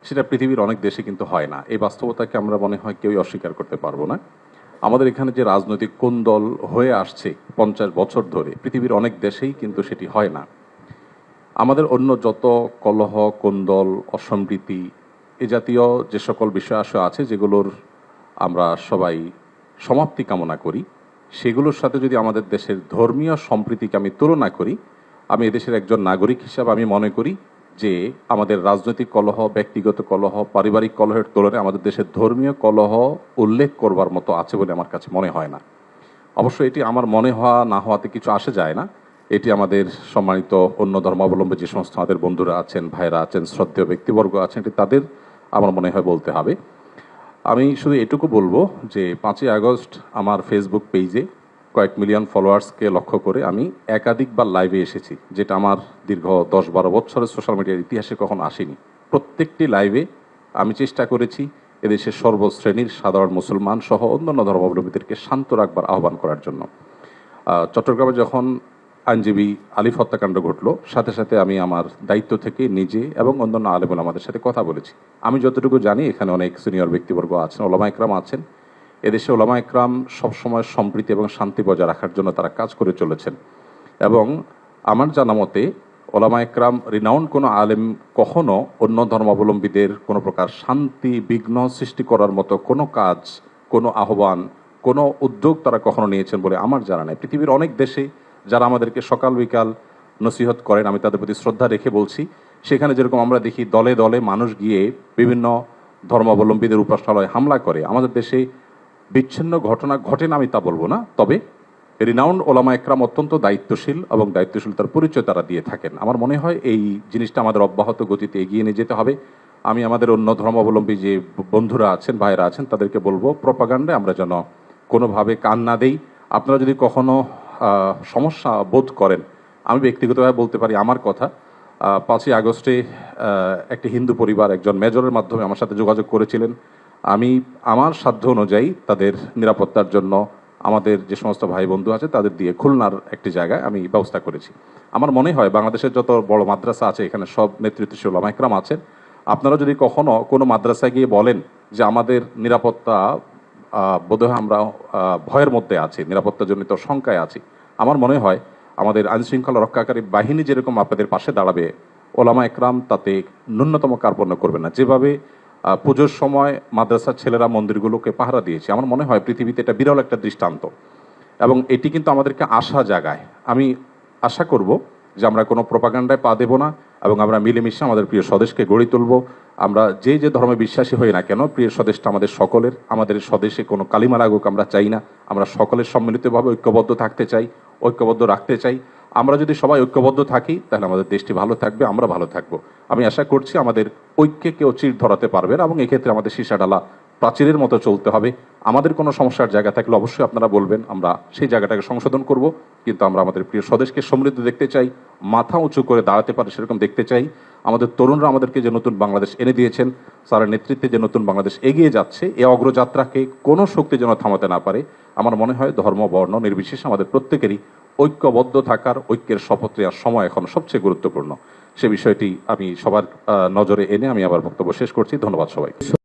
সেটা পৃথিবীর অনেক দেশে কিন্তু হয় না। এই বাস্তবতাকে আমরা মনে হয় কেউই অস্বীকার করতে পারবো না। আমাদের এখানে যে রাজনৈতিক কোন্দল হয়ে আসছে 50 বছর ধরে, পৃথিবীর অনেক দেশেই কিন্তু সেটি হয় না। আমাদের অন্য যত কলহ, কোন্দল, অসম্প্রীতি এ জাতীয় যে সকল বিষয় আশয় আছে যেগুলোর আমরা সবাই সমাপ্তি কামনা করি, সেগুলোর সাথে যদি আমাদের দেশের ধর্মীয় সম্প্রীতিকে আমি তুলনা করি, আমি এদেশের একজন নাগরিক হিসাবে আমি মনে করি যে আমাদের রাজনৈতিক কলহ, ব্যক্তিগত কলহ, পারিবারিক কলহের তুলনায় আমাদের দেশের ধর্মীয় কলহ উল্লেখ করবার মতো আছে বলে আমার কাছে মনে হয় না। অবশ্য এটি আমার মনে হওয়া না হওয়াতে কিছু আসে যায় না। এটি আমাদের সম্মানিত অন্য ধর্মাবলম্বী যে সমস্ত আমাদের বন্ধুরা আছেন, ভাইরা আছেন, শ্রদ্ধেয় ব্যক্তিবর্গ আছেন, এটি তাদের আমার মনে হয় বলতে হবে। আমি শুধু এটুকু বলবো যে 5ই আগস্ট আমার ফেসবুক পেজে কয়েক মিলিয়ন ফলোয়ার্সকে লক্ষ্য করে আমি একাধিকবার লাইভে এসেছি, যেটা আমার দীর্ঘ 10-12 বছরের সোশ্যাল মিডিয়ার ইতিহাসে কখনো আসেনি। প্রত্যেকটি লাইভে আমি চেষ্টা করেছি এদেশের সর্বশ্রেণীর সাধারণ মুসলমান সহ অন্যান্য ধর্মাবলম্বীদেরকে শান্ত রাখবার আহ্বান করার জন্য। চট্টগ্রামে যখন আইনজীবী আলিফ হত্যাকাণ্ড ঘটলো, সাথে সাথে আমি আমার দায়িত্ব থেকে নিজে এবং অন্যান্য আলেম ওলামাদের সাথে কথা বলেছি। আমি যতটুকু জানি এখানে অনেক সিনিয়র ব্যক্তিবর্গ আছেন, ওলামা একরাম আছেন। এদেশে ওলামা একরাম সবসময় সম্প্রীতি এবং শান্তি বজায় রাখার জন্য তারা কাজ করে চলেছেন। এবং আমার জানা মতে ওলামা একরাম রিনাউন্ড কোনো আলেম কখনো অন্য ধর্মাবলম্বীদের কোনো প্রকার শান্তি বিঘ্ন সৃষ্টি করার মতো কোনো কাজ, কোনো আহ্বান, কোনো উদ্যোগ তারা কখনো নিয়েছেন বলে আমার জানা নেই। পৃথিবীর অনেক দেশে যারা আমাদেরকে সকাল বিকাল নসিহত করেন, আমি তাদের প্রতি শ্রদ্ধা রেখে বলছি, সেখানে যেরকম আমরা দেখি দলে দলে মানুষ গিয়ে বিভিন্ন ধর্মাবলম্বীদের উপাসনালয়ে হামলা করে, আমাদের দেশে বিচ্ছিন্ন ঘটনা ঘটে না আমি তা বলবো না, তবে রিনাউন্ড ওলামা একরাম অত্যন্ত দায়িত্বশীল এবং দায়িত্বশীলতার পরিচয় তারা দিয়ে থাকেন। আমার মনে হয় এই জিনিসটা আমাদের অব্যাহত গতিতে এগিয়ে নিয়ে যেতে হবে। আমি আমাদের অন্য ধর্মাবলম্বী যে বন্ধুরা আছেন, ভাইরা আছেন, তাদেরকে বলবো প্রপাগান্ডায় আমরা যেন কোনোভাবে কান না দেই। আপনারা যদি কখনো সমস্যা বোধ করেন, আমি ব্যক্তিগতভাবে বলতে পারি আমার কথা, 5ই আগস্টে একটি হিন্দু পরিবার একজন মেজরের মাধ্যমে আমার সাথে যোগাযোগ করেছিলেন। আমি আমার সাধ্য অনুযায়ী তাদের নিরাপত্তার জন্য আমাদের যে সমস্ত ভাই বন্ধু আছে তাদের দিয়ে খুলনার একটি জায়গায় আমি ব্যবস্থা করেছি। আমার মনে হয় বাংলাদেশের যত বড় মাদ্রাসা আছে এখানে সব নেতৃত্বশীল ওলামা একরাম আছেন। আপনারা যদি কখনো কোনো মাদ্রাসায় গিয়ে বলেন যে আমাদের নিরাপত্তা বোধহয় আমরা ভয়ের মধ্যে আছি, নিরাপত্তাজনিত শঙ্কায় আছি, আমার মনে হয় আমাদের আইনশৃঙ্খলা রক্ষাকারী বাহিনী যেরকম আপনাদের পাশে দাঁড়াবে, ওলামা একরাম তাতে ন্যূনতম কার্পণ্য করবে না। যেভাবে পুজোর সময় মাদ্রাসার ছেলেরা মন্দিরগুলোকে পাহারা দিয়েছে, আমার মনে হয় পৃথিবীতে এটা বিরল একটা দৃষ্টান্ত এবং এটি কিন্তু আমাদেরকে আশা জাগায়। আমি আশা করব যে আমরা কোনো প্রপাগান্ডায় পা দেব না এবং আমরা মিলেমিশে আমাদের প্রিয় স্বদেশকে গড়ে তুলব। আমরা যে যে ধর্মে বিশ্বাসী হই না কেন, প্রিয় স্বদেশটা আমাদের সকলের। আমাদের স্বদেশে কোনো কালিমা লাগুক আমরা চাই না। আমরা সকলের সম্মিলিতভাবে ঐক্যবদ্ধ থাকতে চাই, ঐক্যবদ্ধ রাখতে চাই। আমরা যদি সবাই ঐক্যবদ্ধ থাকি তাহলে আমাদের দেশটি ভালো থাকবে, আমরা ভালো থাকবো। আমি আশা করছি আমাদের ঐক্যে কেউ চির ধরাতে পারবে না এবং এক্ষেত্রে আমাদের সীসাডালা প্রাচীরের মতো চলতে হবে। আমাদের কোনো সমস্যার জায়গা থাকলে অবশ্যই আপনারা বলবেন, আমরা সেই জায়গাটাকে সংশোধন করব। কিন্তু আমরা আমাদের প্রিয় স্বদেশকে সমৃদ্ধ দেখতে চাই, মাথা উঁচু করে দাঁড়াতে পারে সেরকম দেখতে চাই। আমাদের তরুণরা আমাদেরকে যে নতুন বাংলাদেশ এনে দিয়েছেন, স্যারের নেতৃত্বে যে নতুন বাংলাদেশ এগিয়ে যাচ্ছে, এই অগ্রযাত্রাকে কোনো শক্তি যেন থামাতে না পারে। আমার মনে হয় ধর্ম বর্ণ নির্বিশেষে আমাদের প্রত্যেকেরই ঐক্যবদ্ধ থাকার, ঐক্যের শপথ নেওয়ার সময় এখন সবচেয়ে গুরুত্বপূর্ণ। সে বিষয়টি আমি সবার নজরে এনে আমি আবার বক্তব্য শেষ করছি। ধন্যবাদ সবাই।